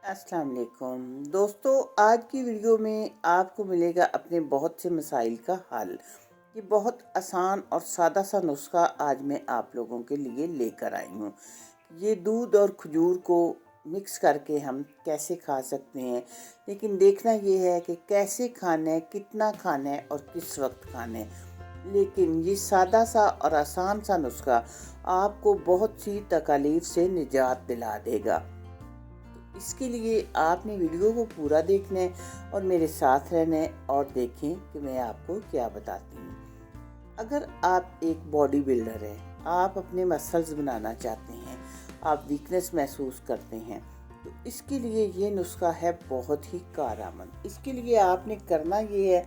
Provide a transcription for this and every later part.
अस्सलाम वालेकुम दोस्तों, आज की वीडियो में आपको मिलेगा अपने बहुत से मसाइल का हल। ये बहुत आसान और सादा सा नुस्खा आज मैं आप लोगों के लिए लेकर आई हूँ। ये दूध और खजूर को मिक्स करके हम कैसे खा सकते हैं, लेकिन देखना ये है कि कैसे खाना है, कितना खाना है और किस वक्त खाना है। लेकिन ये सादा सा और आसान सा नुस्खा आपको बहुत सी तकलीफ से निजात दिला देगा। इसके लिए आपने वीडियो को पूरा देखना है और मेरे साथ रहना है और देखें कि मैं आपको क्या बताती हूँ। अगर आप एक बॉडी बिल्डर हैं, आप अपने मसल्स बनाना चाहते हैं, आप वीकनेस महसूस करते हैं, तो इसके लिए ये नुस्खा है बहुत ही कारआमद। इसके लिए आपने करना ये है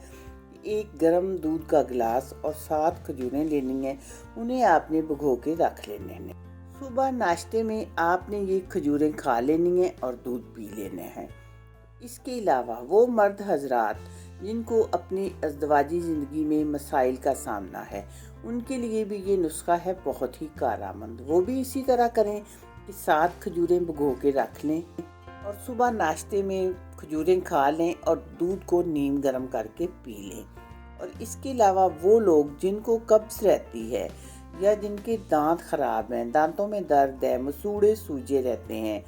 कि एक गर्म दूध का गिलास और 7 खजूरें लेनी है। उन्हें आपने भिगो के रख लेने हैं। सुबह नाश्ते में आपने ये खजूरें खा लेनी है और दूध पी लेना है। इसके अलावा वो मर्द हजरात जिनको अपनी अज़दवाजी ज़िंदगी में मसाइल का सामना है, उनके लिए भी ये नुस्खा है बहुत ही कारआमद। वो भी इसी तरह करें कि 7 खजूरें भिगो के रख लें और सुबह नाश्ते में खजूरें खा लें और दूध को नीम गर्म करके पी लें। और इसके अलावा वो लोग जिनको कब्ज़ रहती है या जिनके दांत खराब हैं, दांतों में दर्द है, मसूड़े सूजे रहते हैं,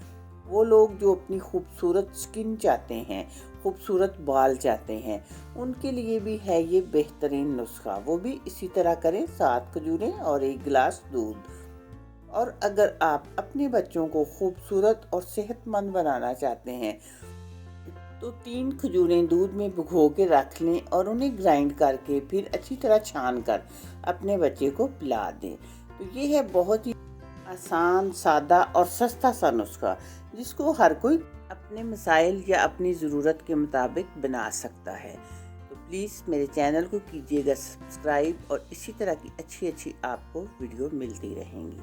वो लोग जो अपनी खूबसूरत स्किन चाहते हैं, खूबसूरत बाल चाहते हैं, उनके लिए भी है ये बेहतरीन नुस्खा। वो भी इसी तरह करें, 7 खजूरें और 1 गिलास दूध। और अगर आप अपने बच्चों को खूबसूरत और सेहतमंद बनाना चाहते हैं तो 3 खजूरें दूध में भिगो के रख लें और उन्हें ग्राइंड करके फिर अच्छी तरह छान कर अपने बच्चे को पिला दें। तो ये है बहुत ही आसान, सादा और सस्ता सा नुस्खा जिसको हर कोई अपने मसाइल या अपनी ज़रूरत के मुताबिक बना सकता है। तो प्लीज़ मेरे चैनल को कीजिएगा सब्सक्राइब और इसी तरह की अच्छी अच्छी आपको वीडियो मिलती रहेंगी।